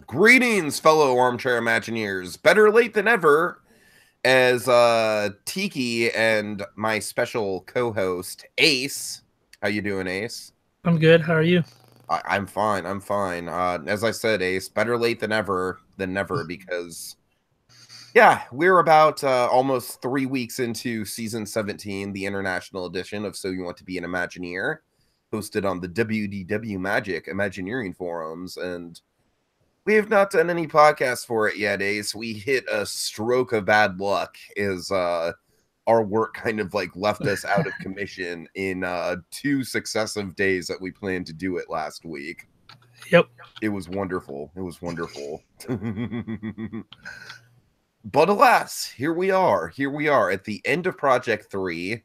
Greetings, fellow armchair Imagineers. Better late than ever, as Tiki and my special co-host Ace. How you doing, Ace? I'm good. How are you? I'm fine. I'm fine. As I said, Ace, better late than never, because yeah, we're about almost 3 weeks into season 17, the international edition of So You Want to Be an Imagineer, hosted on the WDWMagic Imagineering forums, and we have not done any podcasts for it yet, Ace. We hit a stroke of bad luck as our work kind of like left us out of commission in 2 successive days that we planned to do it last week. Yep. It was wonderful. It was wonderful. But alas, here we are. Here we are at the end of Project 3.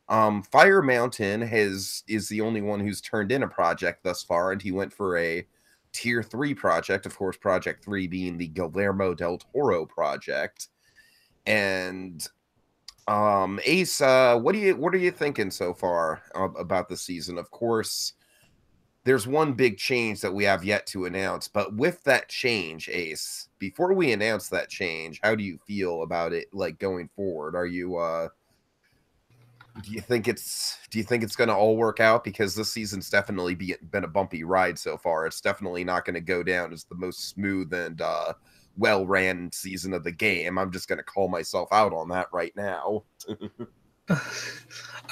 Fire Mountain is the only one who's turned in a project thus far, and he went for a tier 3 project, of course, Project 3 being the Guillermo del Toro project. And Ace, what are you thinking so far about the season? Of course, there's one big change that we have yet to announce, but with that change, Ace, before we announce that change, how do you feel about it, like, going forward? Are you do you think it's going to all work out? Because this season's definitely been a bumpy ride so far. It's definitely not going to go down as the most smooth and well-ran season of the game. I'm just going to call myself out on that right now.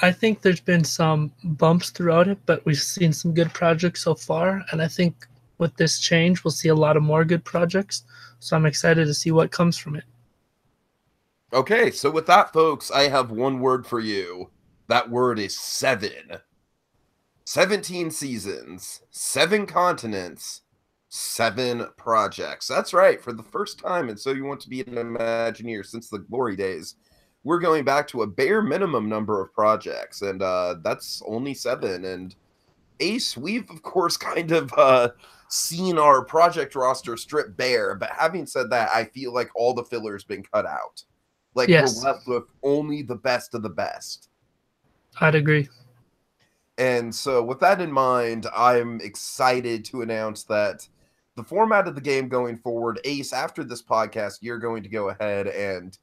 I think there's been some bumps throughout it, but we've seen some good projects so far. And I think with this change, we'll see a lot of more good projects. So I'm excited to see what comes from it. Okay, so with that, folks, I have one word for you. That word is 7. 17 seasons, 7 continents, 7 projects. That's right. For the first time, and So You Want to Be an Imagineer since the glory days, we're going back to a bare minimum number of projects, and that's only 7. And Ace, we've of course kind of seen our project roster stripped bare, but having said that, I feel like all the filler's been cut out. Like, we're Yes, left with only the best of the best. I'd agree. And so, with that in mind, I'm excited to announce that the format of the game going forward, Ace, after this podcast, you're going to go ahead and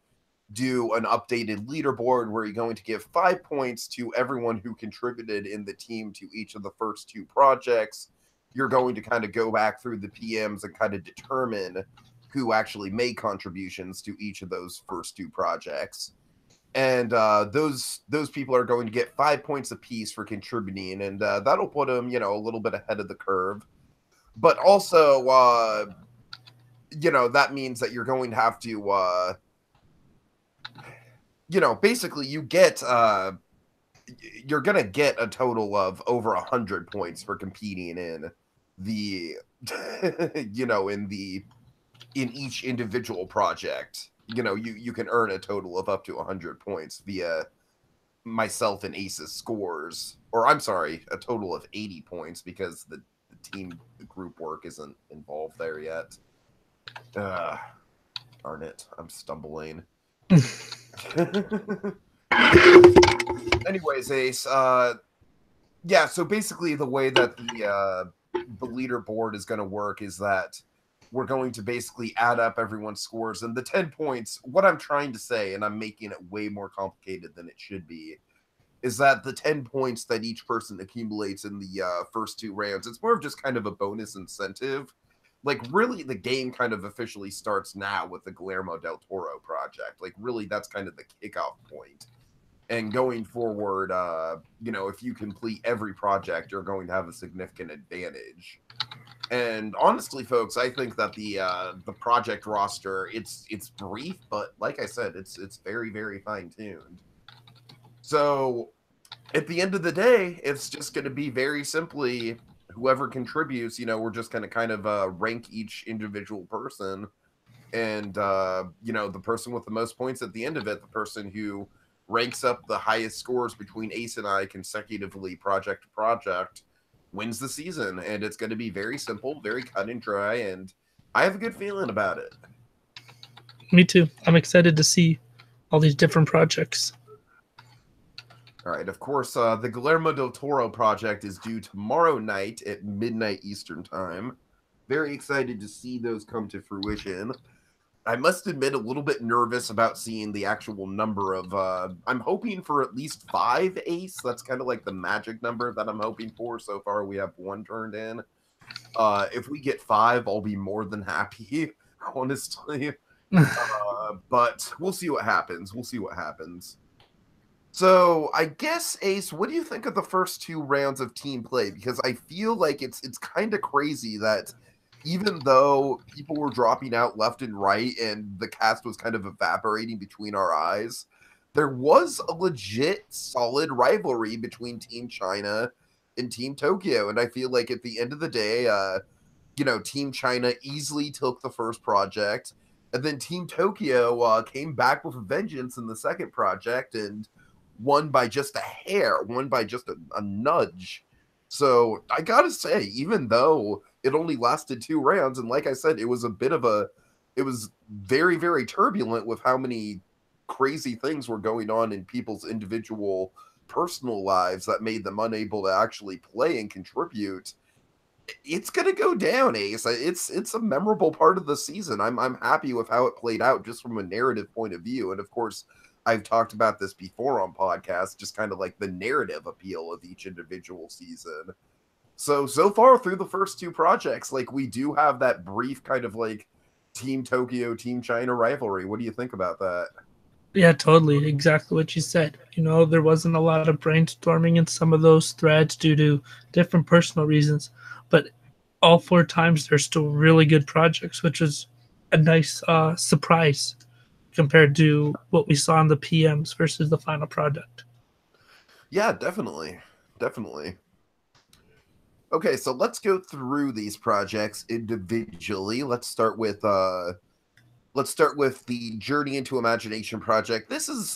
do an updated leaderboard where you're going to give 5 points to everyone who contributed in the team to each of the first 2 projects. You're going to kind of go back through the PMs and kind of determine who actually made contributions to each of those first 2 projects. And those people are going to get 5 points apiece for contributing, and that'll put them, a little bit ahead of the curve. But also, that means that you're going to have to, basically you get, you're going to get a total of over 100 points for competing in the, in each individual project. You can earn a total of up to 100 points via myself and Ace's scores. Or I'm sorry, a total of 80 points because the group work isn't involved there yet. Darn it, I'm stumbling. Anyways, Ace, yeah, so basically the way that the leaderboard is going to work is that we're going to basically add up everyone's scores, and the 10 points, what I'm trying to say, and I'm making it way more complicated than it should be, is that the 10 points that each person accumulates in the first 2 rounds, it's more of just kind of a bonus incentive. Like, really, the game kind of officially starts now with the Guillermo del Toro project. Like, really, that's kind of the kickoff point. And going forward, if you complete every project, you're going to have a significant advantage. And honestly, folks, I think that the project roster, it's brief, but like I said, it's very, very fine tuned. So at the end of the day, it's just going to be very simply whoever contributes. We're just going to kind of rank each individual person, and the person with the most points at the end of it, the person who ranks up the highest scores between Ace and I consecutively, project to project, wins the season. And it's going to be very simple, very cut and dry, and I have a good feeling about it. Me too. I'm excited to see all these different projects. All right, of course, the Guillermo del Toro project is due tomorrow night at midnight Eastern time. Very excited to see those come to fruition. I must admit, a little bit nervous about seeing the actual number of. I'm hoping for at least 5 Ace. That's kind of like the magic number that I'm hoping for. So far, we have 1 turned in. If we get 5, I'll be more than happy, honestly. But we'll see what happens. We'll see what happens. So I guess Ace, what do you think of the first 2 rounds of team play? Because I feel like it's kind of crazy that even though people were dropping out left and right and the cast was kind of evaporating between our eyes, there was a legit solid rivalry between Team China and Team Tokyo. And I feel like at the end of the day, Team China easily took the first project. And then Team Tokyo came back with a vengeance in the second project and won by just a hair, won by just a nudge. So I gotta say, even though it only lasted 2 rounds, and like I said, it was very, very turbulent with how many crazy things were going on in people's individual personal lives that made them unable to actually play and contribute. It's gonna go down, Ace. It's a memorable part of the season. I'm happy with how it played out just from a narrative point of view. And of course, I've talked about this before on podcasts, just kind of like the narrative appeal of each individual season. So far through the first 2 projects, like we do have that brief kind of like Team Tokyo, Team China rivalry. What do you think about that? Yeah, totally. Exactly what you said. There wasn't a lot of brainstorming in some of those threads due to different personal reasons, but all 4 times they're still really good projects, which is a nice surprise compared to what we saw in the PMs versus the final product. Yeah, definitely. Definitely. Okay, so let's go through these projects individually. Let's start with the Journey into Imagination project. This is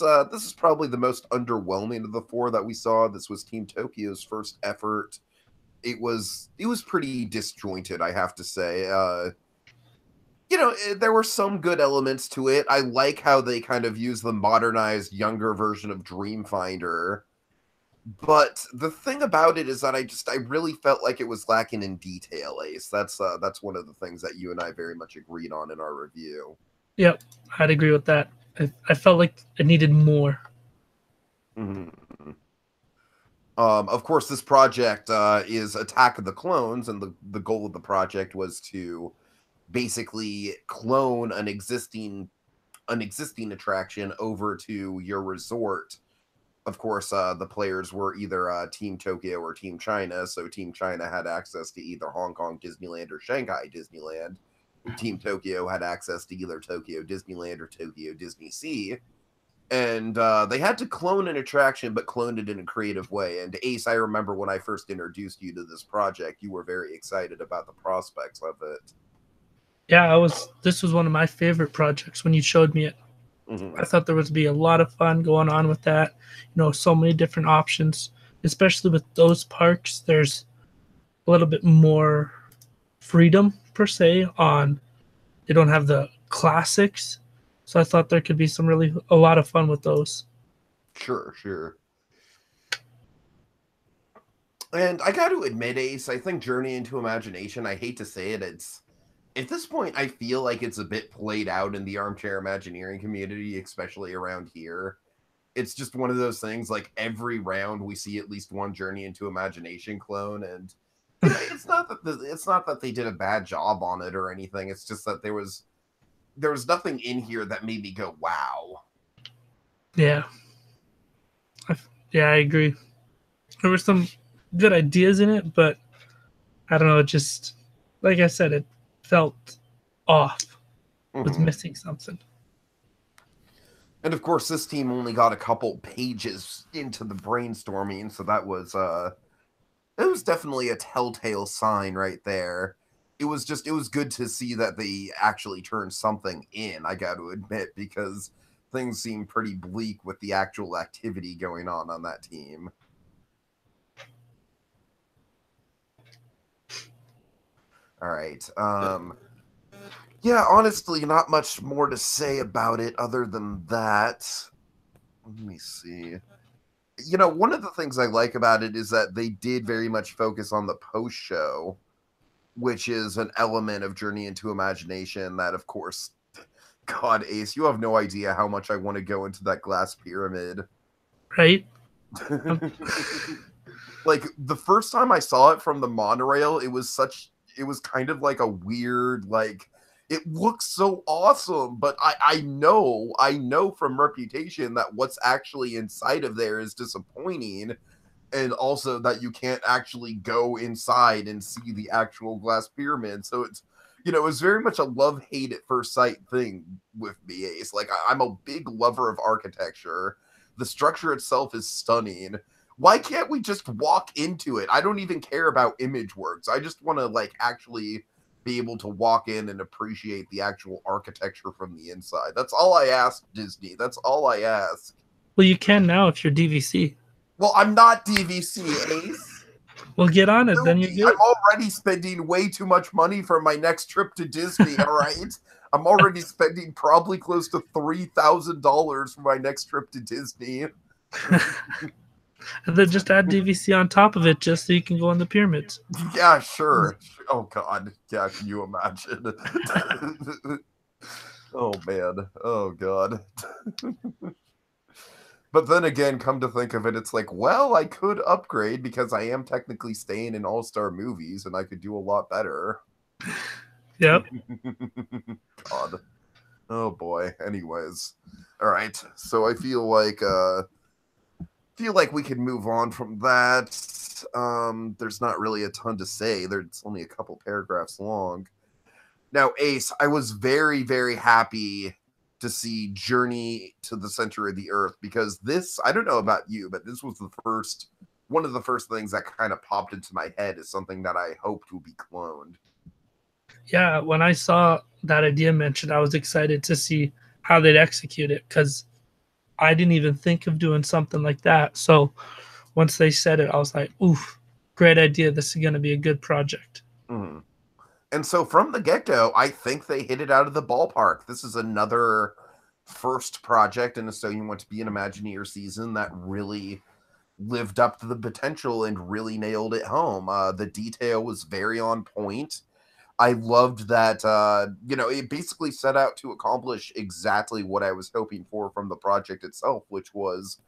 probably the most underwhelming of the 4 that we saw. This was Team Tokyo's first effort. It was pretty disjointed, I have to say. There were some good elements to it. I like how they kind of use the modernized, younger version of Dreamfinder. But the thing about it is that I really felt like it was lacking in detail, Ace. That's one of the things that you and I very much agreed on in our review. Yep, I'd agree with that. I felt like it needed more. Mm-hmm. Of course, this project is Attack of the Clones, and the goal of the project was to basically clone an existing attraction over to your resort. Of course, the players were either Team Tokyo or Team China, so Team China had access to either Hong Kong Disneyland or Shanghai Disneyland. Team Tokyo had access to either Tokyo Disneyland or Tokyo Disney Sea. And they had to clone an attraction, but cloned it in a creative way. And Ace, I remember when I first introduced you to this project, you were very excited about the prospects of it. Yeah, this was one of my favorite projects when you showed me it. Mm-hmm. I thought there would be a lot of fun going on with that. So many different options, especially with those parks. There's a little bit more freedom per se on. They don't have the classics, so I thought there could be a lot of fun with those. Sure. And I got to admit, Ace, I think Journey into Imagination, I hate to say it, it's at this point, I feel like it's a bit played out in the armchair Imagineering community, especially around here. It's just one of those things, like every round we see at least one Journey into Imagination clone, and it's not that they did a bad job on it or anything. It's just that there was nothing in here that made me go, wow. Yeah, I agree. There were some good ideas in it, but I don't know. It just, like I said, it felt off. It was missing something. And of course, this team only got a couple pages into the brainstorming, so that was it was definitely a telltale sign right there. It was good to see that they actually turned something in, I got to admit, because things seem pretty bleak with the actual activity going on that team. All right. Yeah, honestly, not much more to say about it other than that. Let me see. One of the things I like about it is that they did very much focus on the post show. which is an element of Journey into Imagination that, of course, God, Ace, you have no idea how much I want to go into that glass pyramid. Right? Like, the first time I saw it from the monorail, it was kind of like a weird, like, it looks so awesome, but I know from reputation that what's actually inside of there is disappointing, and also that you can't actually go inside and see the actual glass pyramid. So it's, it's very much a love-hate at first sight thing with me, Ace. Like, I'm a big lover of architecture. The structure itself is stunning. Why can't we just walk into it? I don't even care about ImageWorks. I just want to, like, actually be able to walk in and appreciate the actual architecture from the inside. That's all I ask, Disney. That's all I ask. Well, you can now if you're DVC. Well, I'm not DVC, Ace. Well, get on it, then you're good. I'm already spending way too much money for my next trip to Disney, all right? I'm already spending probably close to $3,000 for my next trip to Disney. And then just add DVC on top of it just so you can go on the pyramids. Yeah, sure. Oh, God. Yeah, can you imagine? Oh, man. Oh, God. But then again, come to think of it, it's like, well, I could upgrade because I am technically staying in All-Star Movies and I could do a lot better. Yep. God. Oh boy. Anyways. All right. So I feel like we can move on from that. There's not really a ton to say. There's only a couple paragraphs long. Now, Ace, I was very, very happy to see Journey to the Center of the Earth, because this, I don't know about you, but this was one of the first things that kind of popped into my head as something that I hoped would be cloned. Yeah, when I saw that idea mentioned, I was excited to see how they'd execute it, because I didn't even think of doing something like that. So once they said it, I was like, oof, great idea. This is going to be a good project. Mm-hmm. And so from the get-go, I think they hit it out of the ballpark. This is another first project in a So You Want to Be an Imagineer season that really lived up to the potential and really nailed it home. The detail was very on point. I loved that, it basically set out to accomplish exactly what I was hoping for from the project itself, which was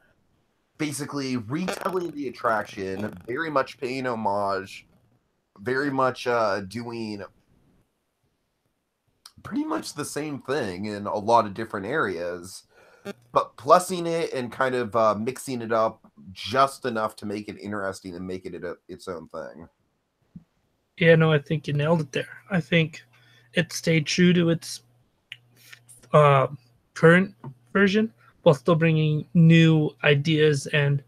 basically retelling the attraction, very much paying homage, very much doing pretty much the same thing in a lot of different areas, but plussing it and kind of mixing it up just enough to make it interesting and make it its own thing. Yeah, no, I think you nailed it there. I think it stayed true to its current version while still bringing new ideas and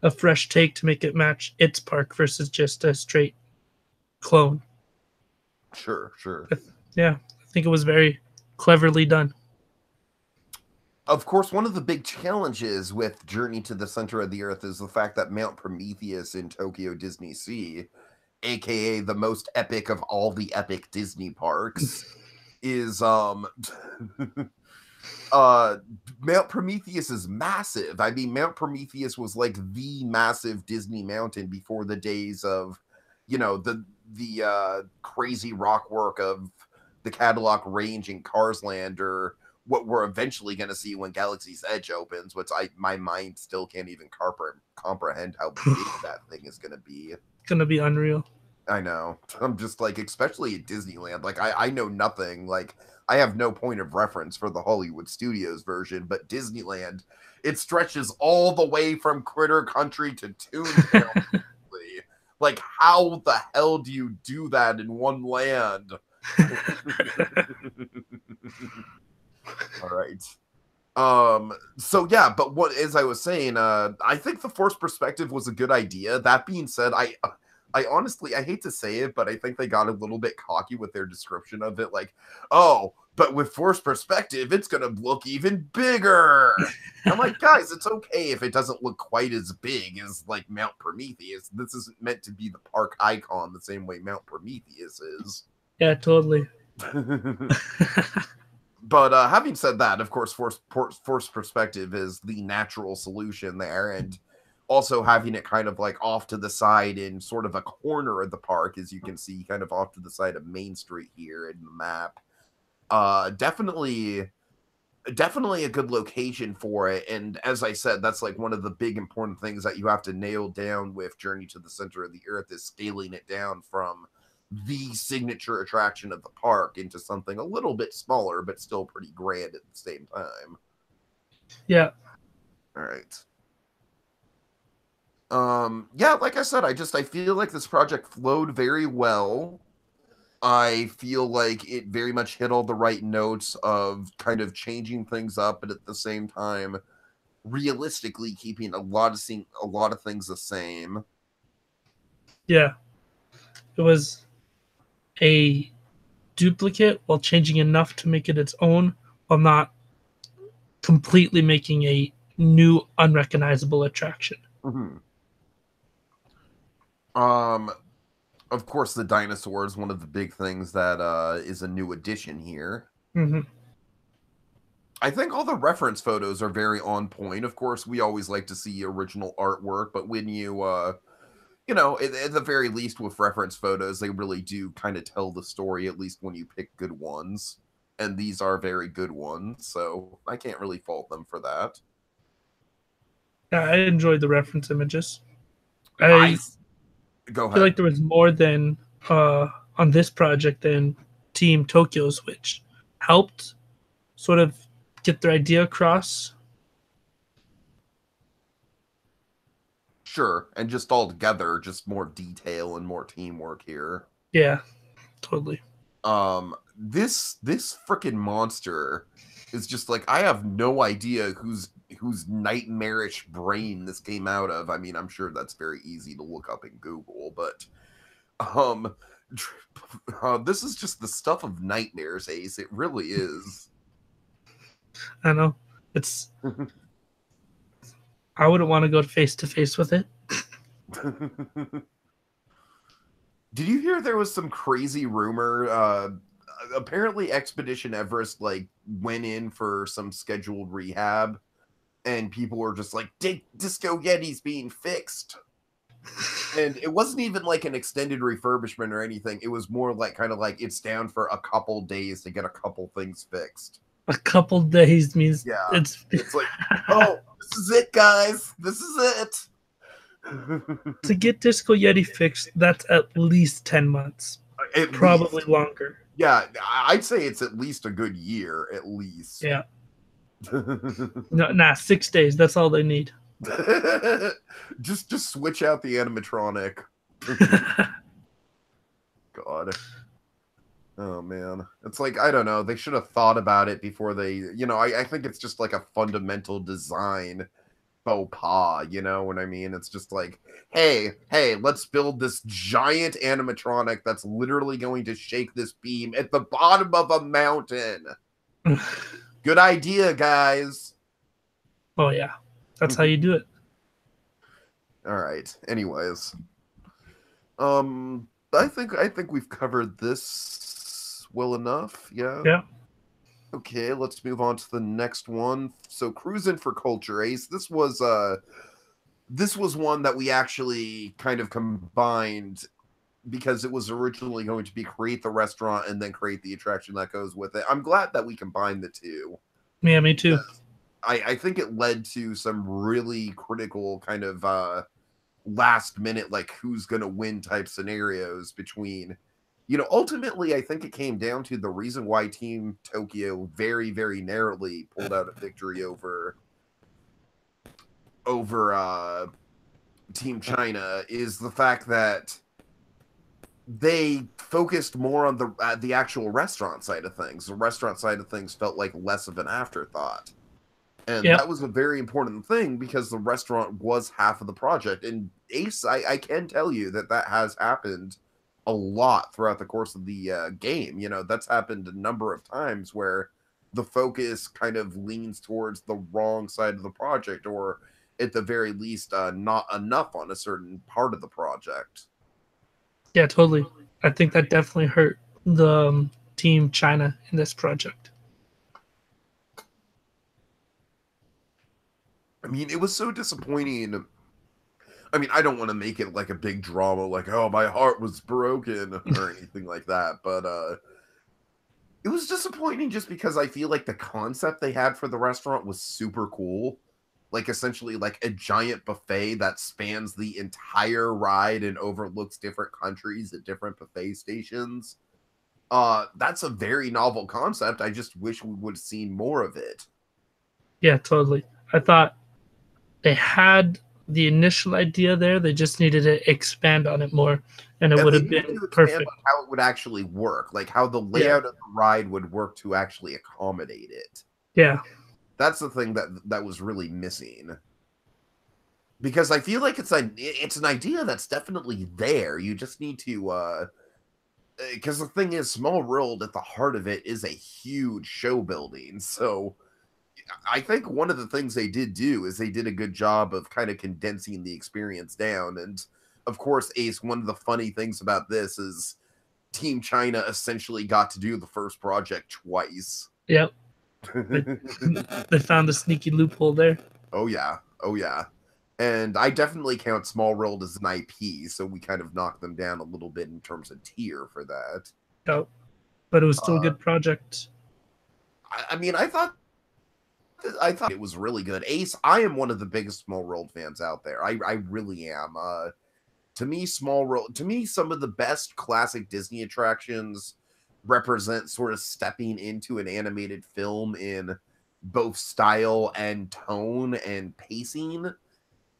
a fresh take to make it match its park versus just a straight clone. Sure. Yeah, I think it was very cleverly done. Of course, one of the big challenges with Journey to the Center of the Earth is the fact that Mount Prometheus in Tokyo Disney Sea, aka the most epic of all the epic Disney parks, is Mount Prometheus is massive. I mean, Mount Prometheus was like the massive Disney mountain before the days of, the crazy rock work of the Cadillac Range and Cars Land, or what we're eventually going to see when Galaxy's Edge opens, which my mind still can't even comprehend how big that thing is going to be. It's going to be unreal. I know. I'm just like, especially at Disneyland, like I know nothing. Like, I have no point of reference for the Hollywood Studios version, but Disneyland, it stretches all the way from Critter Country to Toontown. Like, how the hell do you do that in one land? All right. So yeah, but as I was saying, I think the forced perspective was a good idea. That being said, I honestly, I hate to say it, but I think they got a little bit cocky with their description of it. Like, oh, but with forced perspective, it's going to look even bigger. I'm like, guys, it's okay if it doesn't look quite as big as like Mount Prometheus. This isn't meant to be the park icon the same way Mount Prometheus is. Yeah, totally. But having said that, of course, forced perspective is the natural solution there. And also having it kind of like off to the side in sort of a corner of the park, as you can see, kind of off to the side of Main Street here in the map. Definitely a good location for it. And as I said, that's like one of the big important things that you have to nail down with Journey to the Center of the Earth, is scaling it down from the signature attraction of the park into something a little bit smaller, but still pretty grand at the same time. Yeah. All right. Yeah, like I said, I feel like this project flowed very well. I feel like it very much hit all the right notes of kind of changing things up, but at the same time, realistically keeping a lot of things the same. Yeah. It was a duplicate while changing enough to make it its own, while not completely making a new unrecognizable attraction. Mm-hmm. Of course, the dinosaur is one of the big things that is a new addition here. Mm-hmm. I think all the reference photos are very on point. Of course, we always like to see original artwork, but when you know, at the very least with reference photos, they really do kind of tell the story, at least when you pick good ones. And these are very good ones, so I can't really fault them for that. Yeah, I enjoyed the reference images. I I Go feel ahead. like there was more than on this project than Team Tokyo's, which helped sort of get their idea across. Sure, and just all together, just more detail and more teamwork here. Yeah, totally. This freaking monster is just like, I have no idea whose nightmarish brain this came out of. I mean, I'm sure that's very easy to look up in Google, but um this is just the stuff of nightmares, Ace. It really is. I know. It's I wouldn't want to go face to face with it. Did you hear there was some crazy rumor? Apparently Expedition Everest like went in for some scheduled rehab, and people were just like, Disco Yeti's being fixed. And it wasn't even like an extended refurbishment or anything. It was more like kind of like it's down for a couple days to get a couple things fixed. A couple days means Yeah. it's It's like, oh, this is it, guys. This is it. to get Disco Yeti fixed. That's at least 10 months, At probably least. longer. Yeah, I'd say it's at least a good year, at least. Yeah. No, nah, 6 days. That's all they need. just switch out the animatronic. God. Oh man. It's like, I don't know, they should have thought about it before they, I think it's just like a fundamental design faux pas, you know what I mean? It's just like, hey, let's build this giant animatronic that's literally going to shake this beam at the bottom of a mountain. Good idea, guys. Oh yeah, that's how you do it. All right. Anyways, I think we've covered this well enough. Yeah. Yeah. Okay, let's move on to the next one. So, Cruising for Culture, Ace. This was one that we actually kind of combined because it was originally going to be create the restaurant and then create the attraction that goes with it. I'm glad that we combined the two. Yeah, me too. I think it led to some really critical kind of last minute, like who's going to win type scenarios between, ultimately I think it came down to the reason why Team Tokyo very, very narrowly pulled out a victory over Team China is the fact that they focused more on the actual restaurant side of things. The restaurant side of things felt like less of an afterthought. And Yep. that was a very important thing because the restaurant was half of the project. And Ace, I can tell you that has happened a lot throughout the course of the game. That's happened a number of times where the focus kind of leans towards the wrong side of the project, or at the very least, not enough on a certain part of the project. Yeah, totally. I think that definitely hurt the Team China in this project. I mean, it was so disappointing I mean, I don't want to make it like a big drama, like, oh, my heart was broken or anything like that, but it was disappointing just because I feel like the concept they had for the restaurant was super cool. Like, essentially, like a giant buffet that spans the entire ride and overlooks different countries at different buffet stations. That's a very novel concept. I just wish we would have seen more of it. Yeah, totally. I thought they had the initial idea there. They just needed to expand on it more, and it And would they have need been to expand perfect. on how it would actually work, like how the Yeah, layout of the ride would work to actually accommodate it. yeah, That's the thing that was really missing. Because I feel like it's an idea that's definitely there. You just need to because the thing is, Small World at the heart of it is a huge show building. So I think one of the things they did do is they did a good job of kind of condensing the experience down. And of course, Ace, one of the funny things about this is Team China essentially got to do the first project twice. yep. They, they found the sneaky loophole there. Oh yeah. Oh yeah. And I definitely count Small World as an IP, so we kind of knocked them down a little bit in terms of tier for that. Yep. But it was still a Uh, good project. I mean, I thought it was really good. Ace, I am one of the biggest Small World fans out there. I really am. To me, some of the best classic Disney attractions represent sort of stepping into an animated film in both style and tone and pacing.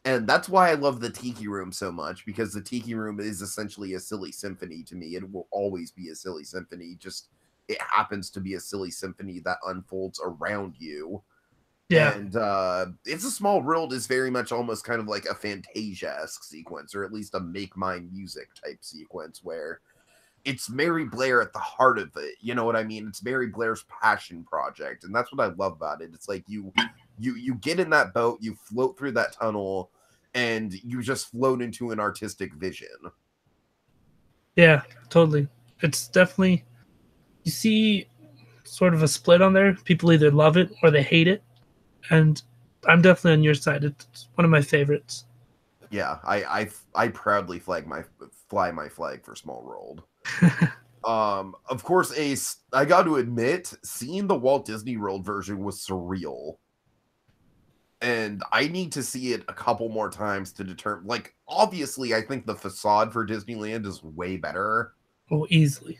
And that's why I love the Tiki Room so much, because the Tiki Room is essentially a silly symphony to me. It will always be a silly symphony. Just it happens to be a silly symphony that unfolds around you. Yeah, And It's a Small World is very much almost kind of like a Fantasia-esque sequence, or at least a Make Mine Music type sequence, where it's Mary Blair at the heart of it. You know what I mean? It's Mary Blair's passion project, and that's what I love about it. It's like you get in that boat, you float through that tunnel, and you just float into an artistic vision. yeah, totally. It's definitely, you see sort of a split on there. People either love it or they hate it. And I'm definitely on your side. It's one of my favorites. Yeah, I proudly fly my flag for Small World. Of course, Ace, I got to admit, seeing the Walt Disney World version was surreal. And I need to see it a couple more times to determine. Like, obviously, I think the facade for Disneyland is way better, Oh, easily.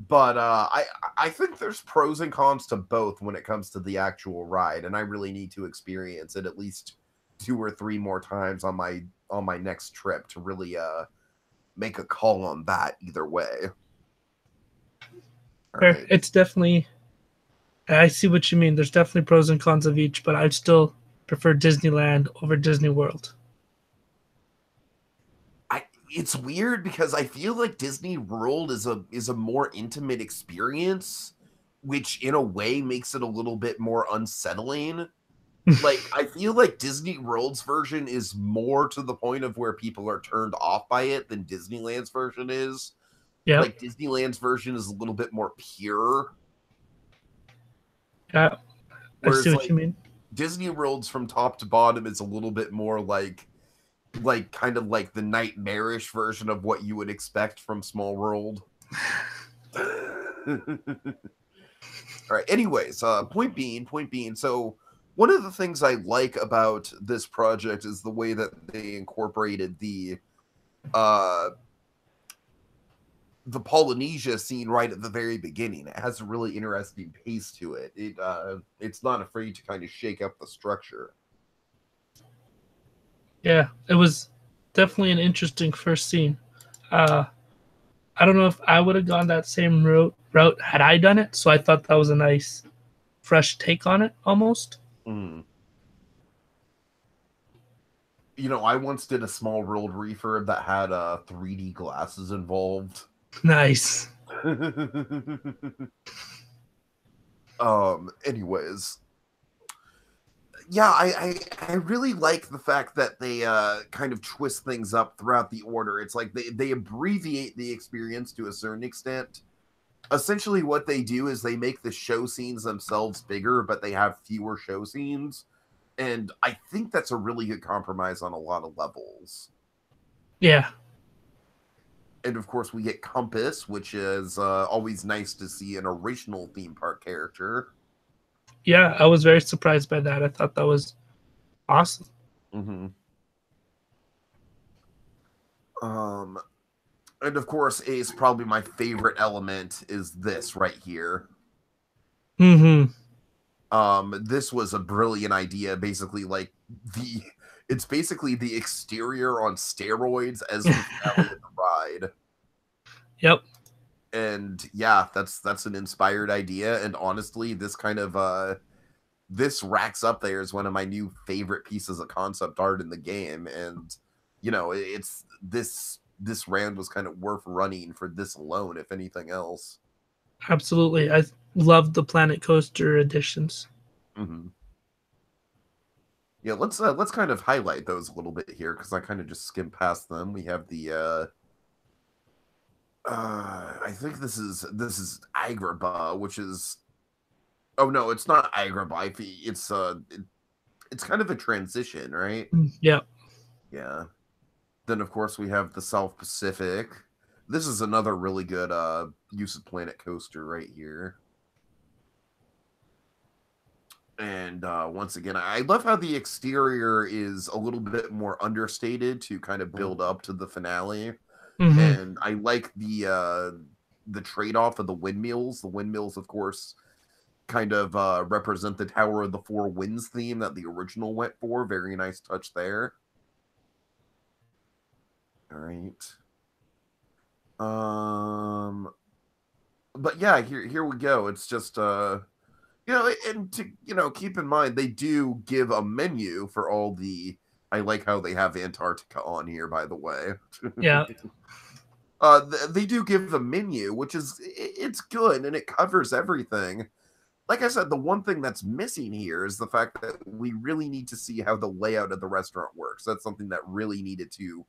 but I think there's pros and cons to both when it comes to the actual ride, and I really need to experience it at least 2 or 3 more times on my next trip to really make a call on that either way. All Fair. right. It's definitely, I see what you mean. There's definitely pros and cons of each, but I'd still prefer Disneyland over Disney World. It's weird because I feel like Disney World is a more intimate experience, which in a way makes it a little bit more unsettling. Like, I feel like Disney World's version is more to the point of where people are turned off by it than Disneyland's version is. Yep. Like, Disneyland's version is a little bit more pure, Yeah. I see whereas what like you mean. Disney World's from top to bottom is a little bit more like kind of like the nightmarish version of what you would expect from Small World. All right. Anyways, point being. So one of the things I like about this project is the way that they incorporated uh the Polynesia scene right at the very beginning. It has a really interesting pace to it. It's not afraid to kind of shake up the structure. Yeah, it was definitely an interesting first scene. Uh, I don't know if I would have gone that same route had I done it. So I thought that was a nice, fresh take on it, almost. Mm. You know, I once did a Small World refurb that had 3D glasses involved. Nice. Anyways, yeah, I really like the fact that they kind of twist things up throughout the order. It's like they abbreviate the experience to a certain extent. Essentially, what they do is they make the show scenes themselves bigger, but they have fewer show scenes. And I think that's a really good compromise on a lot of levels. Yeah. And of course, we get Compass, which is always nice to see an original theme park character. Yeah, I was very surprised by that. I thought that was awesome. Mm-hmm. Um, and of course, Ace, probably my favorite element is this right here. Mm-hmm. This was a brilliant idea. Basically, like the it's basically the exterior on steroids as the finale of the ride. Yep. And yeah, that's an inspired idea. And honestly, this kind of this racks up there as one of my new favorite pieces of concept art in the game. And you know, it's this round was kind of worth running for this alone, if anything else. Absolutely. I love the Planet Coaster editions. Mm-hmm. Yeah, let's kind of highlight those a little bit here because I kind of just skimmed past them. We have the I think this is Agrabah, which is oh no, it's not Agrabah. It's kind of a transition, right? Yep. Yeah. Then of course we have the South Pacific. This is another really good use of Planet Coaster right here. And once again, I love how the exterior is a little bit more understated to kind of build up to the finale. Mm-hmm. And I like the trade-off of the windmills. The windmills, of course, kind of represent the Tower of the Four Winds theme that the original went for. Very nice touch there. All right. Um, but yeah, here we go. It's just you know, and to keep in mind they do give a menu for all the. I like how they have Antarctica on here, by the way. Yeah. They do give a menu, which is it's good and it covers everything. Like I said, the one thing that's missing here is the fact that we really need to see how the layout of the restaurant works. That's something that really needed to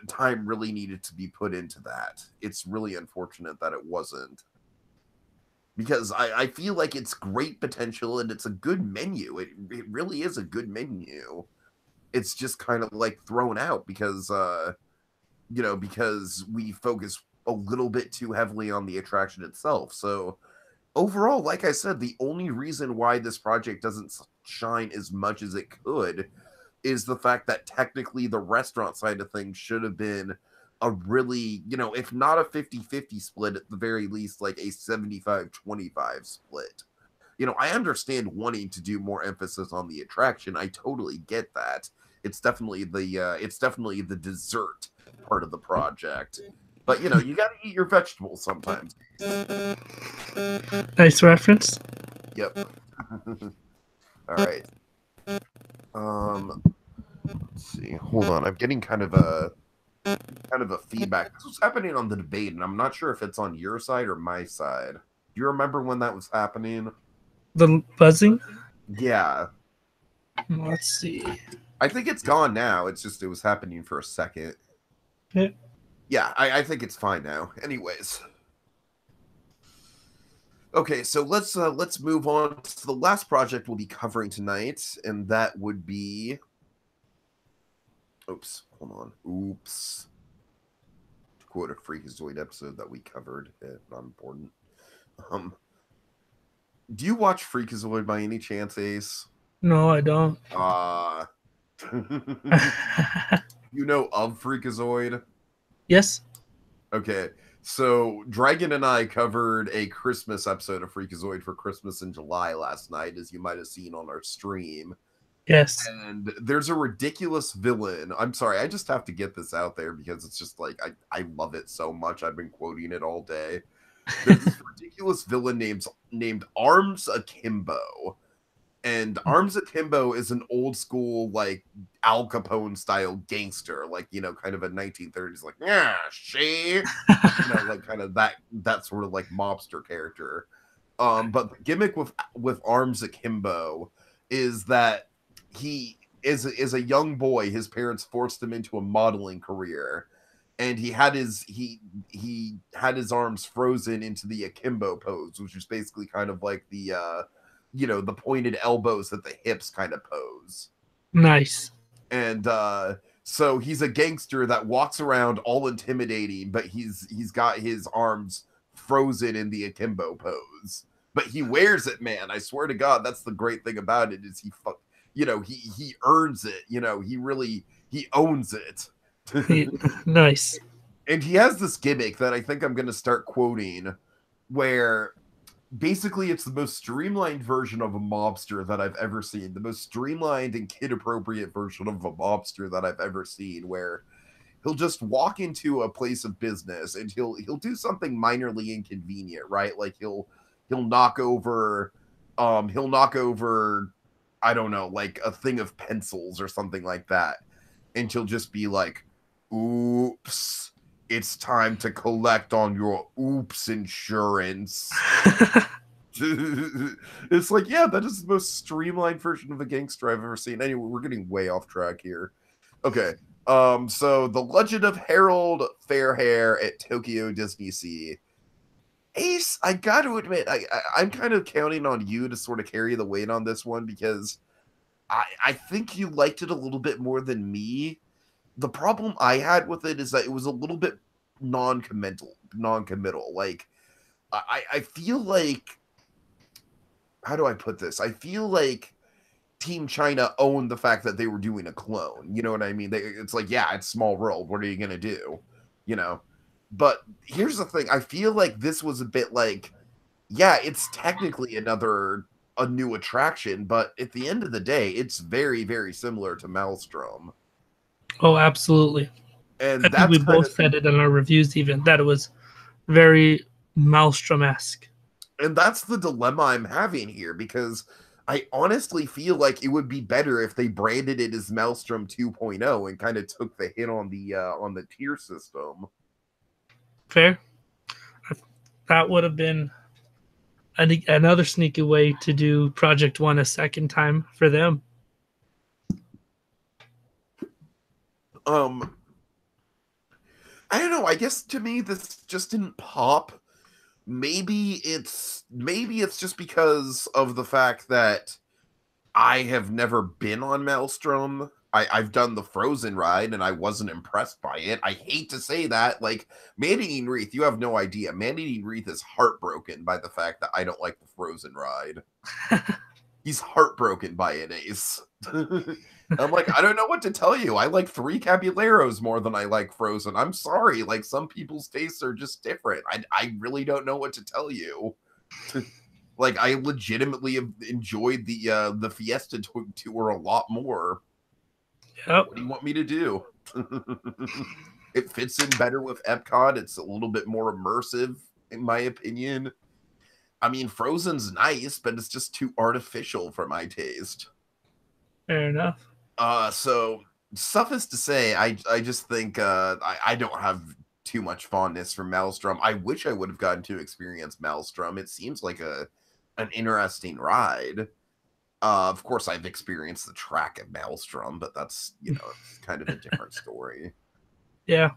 time really needed to be put into that. It's really unfortunate that it wasn't because I feel like it's great potential and it's a good menu. It really is a good menu. It's just kind of like thrown out because because we focus a little bit too heavily on the attraction itself. So overall, like I said, the only reason why this project doesn't shine as much as it could is the fact that technically the restaurant side of things should have been a really, if not a 50-50 split, at the very least, like a 75-25 split. I understand wanting to do more emphasis on the attraction. I totally get that. It's definitely the dessert part of the project. But you got to eat your vegetables sometimes. Nice reference. Yep. All right. Let's see. Hold on. I'm getting kind of a feedback. This was happening on the debate, and I'm not sure if it's on your side or my side. Do you remember when that was happening? The buzzing. Yeah. Let's see. I think it's gone now. It's just it was happening for a second. Yeah. Yeah, I think it's fine now. Anyways. Okay, so let's move on to the last project we'll be covering tonight, and that would be oops, hold on. Oops. To quote a Freakazoid episode that we covered, not important. Um, do you watch Freakazoid by any chance, Ace? No, I don't. You know of Freakazoid? Yes. Okay, so Dragon and I covered a Christmas episode of Freakazoid for Christmas in July last night, as you might have seen on our stream. Yes. And there's a ridiculous villain. I'm sorry, I just have to get this out there because it's just like I love it so much. I've been quoting it all day. There's this ridiculous villain named Arms Akimbo. And Arms Akimbo is an old school, like, Al Capone style gangster, like, kind of a 1930s, like, yeah, she, like kind of that sort of like mobster character. But the gimmick with Arms Akimbo is that he is a young boy. His parents forced him into a modeling career, and he had his arms frozen into the akimbo pose, which is basically kind of like the the pointed elbows at the hips kind of pose. Nice. And So he's a gangster that walks around all intimidating, but he's got his arms frozen in the akimbo pose. But he wears it, man. I swear to God, that's the great thing about it is he earns it. He owns it. Nice. And he has this gimmick that I think I'm going to start quoting, where basically it's the most streamlined version of a mobster that I've ever seen, the most streamlined and kid appropriate version of a mobster that I've ever seen, where he'll just walk into a place of business and he'll do something minorly inconvenient, right? Like he'll knock over I don't know, like a thing of pencils or something like that, and he'll just be like, oops, it's time to collect on your oops insurance. It's like, yeah, that is the most streamlined version of a gangster I've ever seen. Anyway, we're getting way off track here. Okay. So the Legend of Harold Fairhair at Tokyo Disney Sea. Ace, I got to admit, I'm kind of counting on you to sort of carry the weight on this one because I think you liked it a little bit more than me. The problem I had with it is that it was a little bit non-committal. Like, I feel like, how do I put this? I feel like Team China owned the fact that they were doing a clone. You know what I mean? It's like, yeah, it's Small World. What are you going to do? You know? But here's the thing. I feel like this was a bit like, yeah, it's technically a new attraction, but at the end of the day, it's very, very similar to Maelstrom. Oh, absolutely. And I think we that's kind both of, said it in our reviews, even that it was very Maelstrom-esque. and that's the dilemma I'm having here, because I honestly feel like it would be better if they branded it as Maelstrom 2.0 and kind of took the hit on the tier system. Fair. That would have been another sneaky way to do Project One a second time for them. I don't know. I guess to me this just didn't pop. Maybe it's just because of the fact that I have never been on Maelstrom. I've done the Frozen ride and I wasn't impressed by it. I hate to say that. Like, Man-Eating Wreath, you have no idea. Man-Eating Wreath is heartbroken by the fact that I don't like the Frozen ride. He's heartbroken by it, Ace. I'm like, I don't know what to tell you. I like Three Caballeros more than I like Frozen. I'm sorry. Like, some people's tastes are just different. I really don't know what to tell you. Like, I legitimately have enjoyed the Fiesta tour a lot more. Yep. What do you want me to do? It fits in better with Epcot. It's a little bit more immersive, in my opinion. I mean, Frozen's nice, but it's just too artificial for my taste. Fair enough. So suffice to say, I just think I don't have too much fondness for Maelstrom. I wish I would have gotten to experience Maelstrom. It seems like an interesting ride. Of course, I've experienced the track of Maelstrom, but that's, it's kind of a different story. Yeah.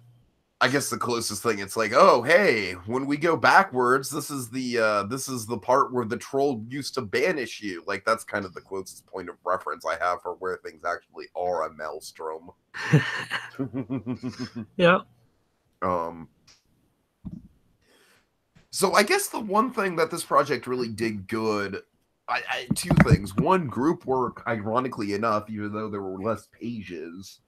I guess the closest thing, it's like, oh, hey, when we go backwards, this is the part where the troll used to banish you. Like, that's kind of the closest point of reference I have for where things actually are a Maelstrom. Yeah. So I guess the one thing that this project really did good, two things. One, group work, ironically enough, even though there were less pages,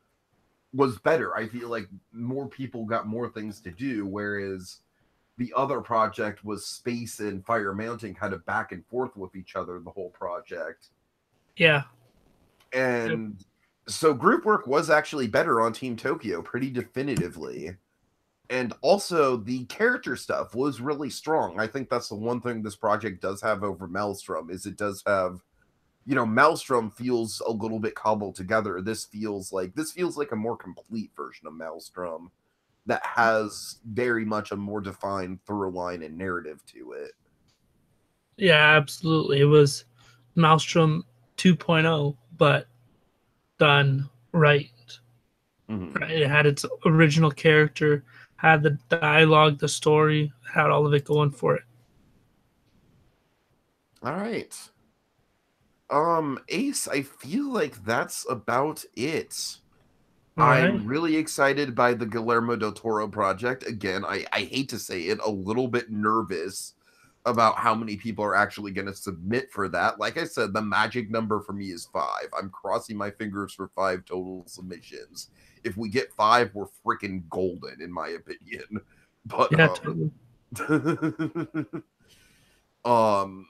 was better. I feel like more people got more things to do, whereas the other project was Space and Fire Mountain kind of back and forth with each other the whole project. Yeah. And so group work was actually better on Team Tokyo pretty definitively. And also the character stuff was really strong. I think that's the one thing this project does have over Maelstrom, is it does have, Maelstrom feels a little bit cobbled together. This feels like a more complete version of Maelstrom that has very much a more defined through line and narrative to it. Yeah, absolutely. It was Maelstrom 2.0, but done right. Mm-hmm. Right. It had its original character, had the dialogue, the story, had all of it going for it. All right. Ace, I feel like that's about it. All right. I'm really excited by the Guillermo del Toro project. Again, I hate to say it, a little bit nervous about how many people are actually going to submit for that. Like I said, the magic number for me is 5. I'm crossing my fingers for 5 total submissions. If we get 5, we're freaking golden, in my opinion. But Yeah, totally. um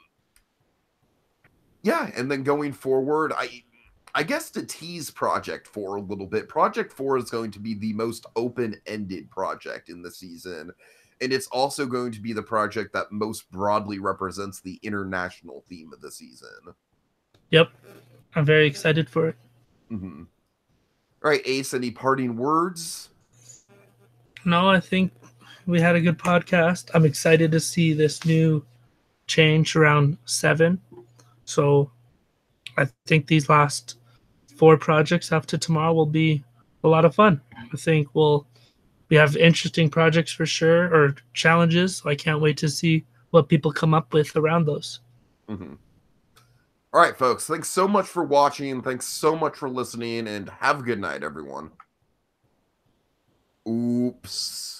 yeah, and then going forward, I guess to tease Project 4 a little bit, Project 4 is going to be the most open-ended project in the season, and it's also going to be the project that most broadly represents the international theme of the season. Yep. I'm very excited for it. Mm-hmm. All right, Ace, any parting words? No, I think we had a good podcast. I'm excited to see this new change around 7. So I think these last 4 projects after tomorrow will be a lot of fun. I think we have interesting projects for sure, or challenges. So I can't wait to see what people come up with around those. Mm-hmm. All right, folks, thanks so much for watching. Thanks so much for listening, and have a good night, everyone. Oops.